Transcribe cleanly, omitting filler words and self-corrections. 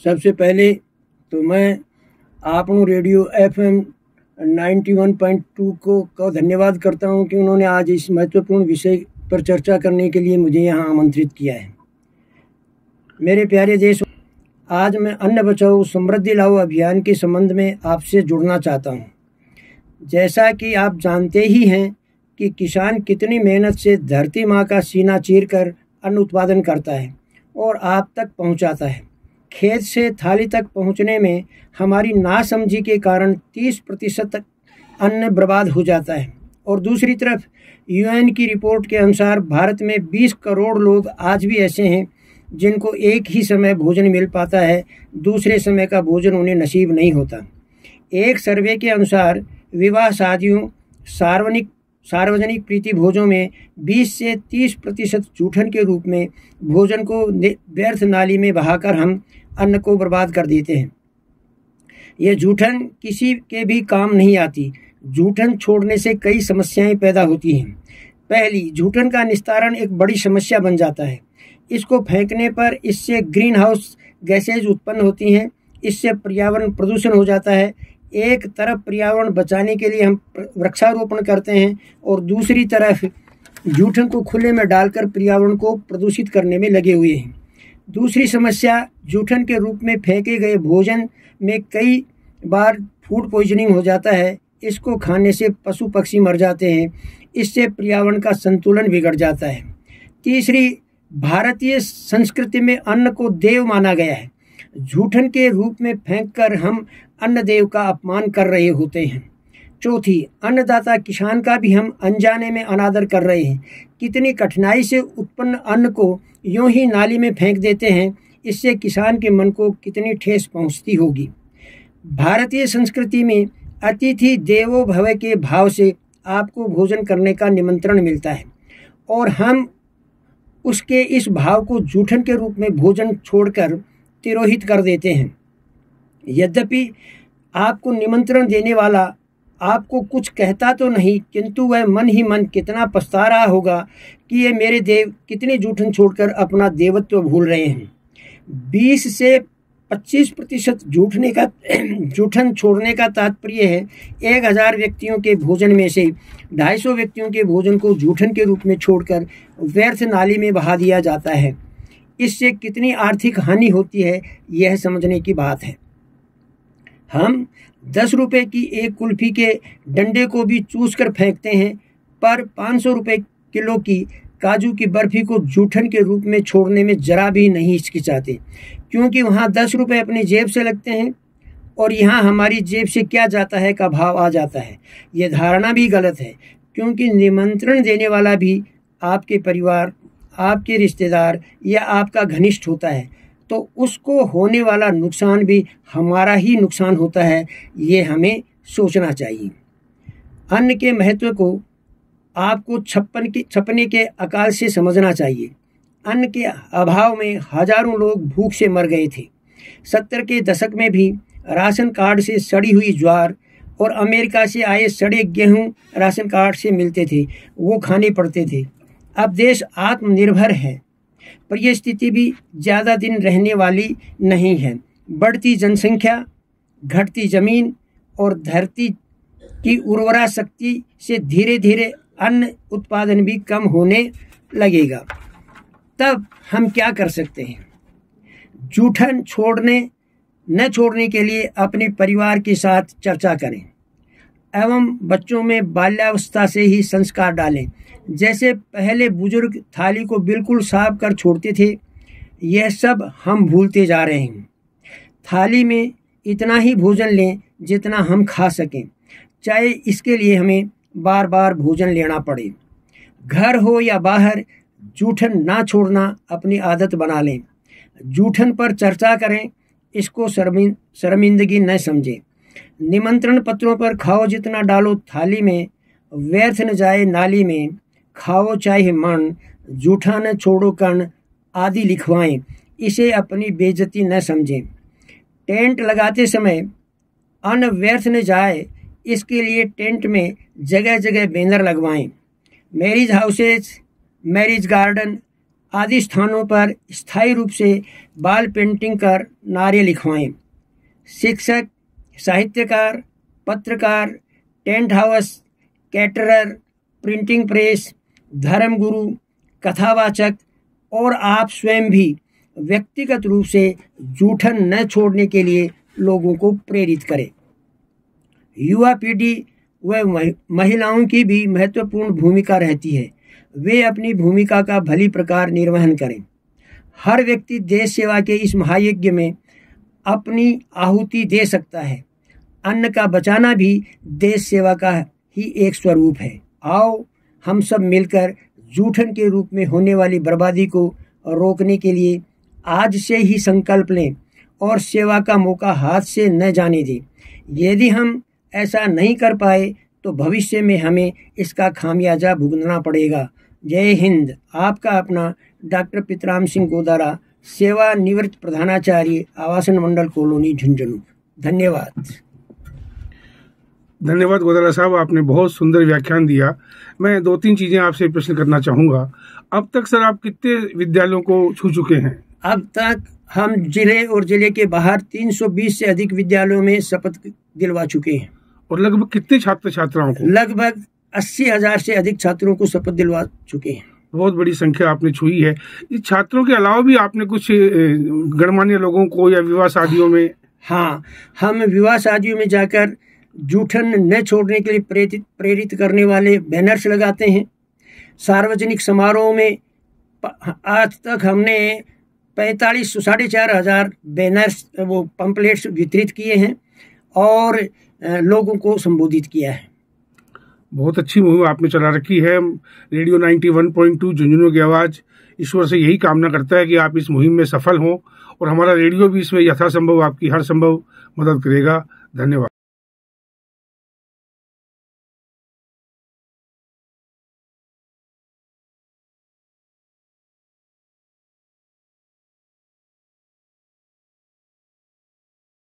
सबसे पहले तो मैं आपनों रेडियो FM 91.2 को धन्यवाद करता हूं कि उन्होंने आज इस महत्वपूर्ण विषय पर चर्चा करने के लिए मुझे यहां आमंत्रित किया है। मेरे प्यारे देश, आज मैं अन्न बचाओ समृद्धि लाओ अभियान के संबंध में आपसे जुड़ना चाहता हूं। जैसा कि आप जानते ही हैं कि किसान कितनी मेहनत से धरती माँ का सीना चीरकर अन्न उत्पादन करता है और आप तक पहुंचाता है। खेत से थाली तक पहुंचने में हमारी नासमझी के कारण 30% अन्न बर्बाद हो जाता है। और दूसरी तरफ UN की रिपोर्ट के अनुसार भारत में 20 करोड़ लोग आज भी ऐसे हैं जिनको एक ही समय भोजन मिल पाता है, दूसरे समय का भोजन उन्हें नसीब नहीं होता। एक सर्वे के अनुसार विवाह शादियों, सार्वजनिक प्रीति भोजों में 20 से 30% जूठन के रूप में भोजन को व्यर्थ नाली में बहाकर हम अन्न को बर्बाद कर देते हैं। यह जूठन किसी के भी काम नहीं आती। जूठन छोड़ने से कई समस्याएं पैदा होती हैं। पहली, जूठन का निस्तारण एक बड़ी समस्या बन जाता है। इसको फेंकने पर इससे ग्रीन हाउस गैसेज उत्पन्न होती हैं। इससे पर्यावरण प्रदूषण हो जाता है। एक तरफ पर्यावरण बचाने के लिए हम वृक्षारोपण करते हैं और दूसरी तरफ जूठन को खुले में डालकर पर्यावरण को प्रदूषित करने में लगे हुए हैं। दूसरी समस्या, जूठन के रूप में फेंके गए भोजन में कई बार फूड पॉइजनिंग हो जाता है। इसको खाने से पशु पक्षी मर जाते हैं। इससे पर्यावरण का संतुलन बिगड़ जाता है। तीसरी, भारतीय संस्कृति में अन्न को देव माना गया है। जूठन के रूप में फेंककर हम अन्न देव का अपमान कर रहे होते हैं। चौथी, अन्नदाता किसान का भी हम अनजाने में अनादर कर रहे हैं। कितनी कठिनाई से उत्पन्न अन्न को यूं ही नाली में फेंक देते हैं। इससे किसान के मन को कितनी ठेस पहुंचती होगी। भारतीय संस्कृति में अतिथि देवो भव के भाव से आपको भोजन करने का निमंत्रण मिलता है और हम उसके इस भाव को जूठन के रूप में भोजन छोड़कर तिरोहित कर देते हैं। यद्यपि आपको निमंत्रण देने वाला आपको कुछ कहता तो नहीं, किंतु वह मन ही मन कितना पछता रहा होगा कि ये मेरे देव कितने जूठन छोड़कर अपना देवत्व भूल रहे हैं। 20 से 25% जूठन छोड़ने का तात्पर्य है 1000 व्यक्तियों के भोजन में से 250 व्यक्तियों के भोजन को जूठन के रूप में छोड़कर व्यर्थ नाली में बहा दिया जाता है। इससे कितनी आर्थिक हानि होती है, यह समझने की बात है। हम 10 रुपए की एक कुल्फी के डंडे को भी चूस कर फेंकते हैं, पर 500 रुपए किलो की काजू की बर्फी को जूठन के रूप में छोड़ने में जरा भी नहीं हिचकिचाते, क्योंकि वहाँ 10 रुपए अपनी जेब से लगते हैं और यहाँ हमारी जेब से क्या जाता है का भाव आ जाता है। ये धारणा भी गलत है, क्योंकि निमंत्रण देने वाला भी आपके परिवार, आपके रिश्तेदार या आपका घनिष्ठ होता है, तो उसको होने वाला नुकसान भी हमारा ही नुकसान होता है। ये हमें सोचना चाहिए। अन्न के महत्व को आपको छपने के अकाल से समझना चाहिए। अन्न के अभाव में हजारों लोग भूख से मर गए थे। 70 के दशक में भी राशन कार्ड से सड़ी हुई ज्वार और अमेरिका से आए सड़े गेहूं राशन कार्ड से मिलते थे, वो खाने पड़ते थे। अब देश आत्मनिर्भर है, पर यह स्थिति भी ज़्यादा दिन रहने वाली नहीं है। बढ़ती जनसंख्या, घटती जमीन और धरती की उर्वरा शक्ति से धीरे धीरे अन्न उत्पादन भी कम होने लगेगा। तब हम क्या कर सकते हैं? जूठन न छोड़ने के लिए अपने परिवार के साथ चर्चा करें एवं बच्चों में बाल्यावस्था से ही संस्कार डालें। जैसे पहले बुजुर्ग थाली को बिल्कुल साफ कर छोड़ते थे, यह सब हम भूलते जा रहे हैं। थाली में इतना ही भोजन लें जितना हम खा सकें, चाहे इसके लिए हमें बार बार भोजन लेना पड़े। घर हो या बाहर, जूठन ना छोड़ना अपनी आदत बना लें। जूठन पर चर्चा करें, इसको शर्मिंदगी न समझें। निमंत्रण पत्रों पर खाओ जितना डालो थाली में, व्यर्थ न जाए नाली में। खाओ चाहे मन, जूठा न छोड़ो कण आदि लिखवाएं, इसे अपनी बेइज्जती न समझें। टेंट लगाते समय अन्न व्यर्थ न जाए, इसके लिए टेंट में जगह जगह बैनर लगवाएं। मैरिज हाउसेज, मैरिज गार्डन आदि स्थानों पर स्थायी रूप से वॉल पेंटिंग कर नारे लिखवाएं। शिक्षक, साहित्यकार, पत्रकार, tent house, caterer, printing press, धर्मगुरु, कथावाचक और आप स्वयं भी व्यक्तिगत रूप से जूठन न छोड़ने के लिए लोगों को प्रेरित करें। युवा पीढ़ी व महिलाओं की भी महत्वपूर्ण भूमिका रहती है। वे अपनी भूमिका का भली प्रकार निर्वहन करें। हर व्यक्ति देश सेवा के इस महायज्ञ में अपनी आहुति दे सकता है। अन्न का बचाना भी देश सेवा का ही एक स्वरूप है। आओ हम सब मिलकर जूठन के रूप में होने वाली बर्बादी को रोकने के लिए आज से ही संकल्प लें और सेवा का मौका हाथ से न जाने दें। यदि हम ऐसा नहीं कर पाए तो भविष्य में हमें इसका खामियाजा भुगतना पड़ेगा। जय हिंद। आपका अपना डॉक्टर पितराम सिंह गोदारा, सेवानिवृत्त प्रधानाचार्य, आवासन मंडल कॉलोनी, झुंझुनू। धन्यवाद। धन्यवाद गोदारा साहब, आपने बहुत सुंदर व्याख्यान दिया। मैं 2-3 चीजें आपसे प्रश्न करना चाहूँगा। अब तक सर आप कितने विद्यालयों को छू चुके हैं? अब तक हम जिले और जिले के बाहर 320 से अधिक विद्यालयों में शपथ दिलवा चुके हैं। और लगभग कितने छात्र छात्राओं को? लगभग 80,000 से अधिक छात्रों को शपथ दिलवा चुके हैं। बहुत बड़ी संख्या आपने छुई है। इस छात्रों के अलावा भी आपने कुछ गणमान्य लोगों को या विवाह शादियों में? हाँ, हम विवाह शादियों में जाकर जूठन न छोड़ने के लिए प्रेरित करने वाले बैनर्स लगाते हैं। सार्वजनिक समारोह में आज तक हमने 4,500 बैनर्स वो पंपलेट्स वितरित किए हैं और लोगों को संबोधित किया है। बहुत अच्छी मुहिम आपने चला रखी है। रेडियो 91.2 झुंझुनू की आवाज़ ईश्वर से यही कामना करता है कि आप इस मुहिम में सफल हों और हमारा रेडियो भी इसमें यथासंभव आपकी हर संभव मदद करेगा। धन्यवाद।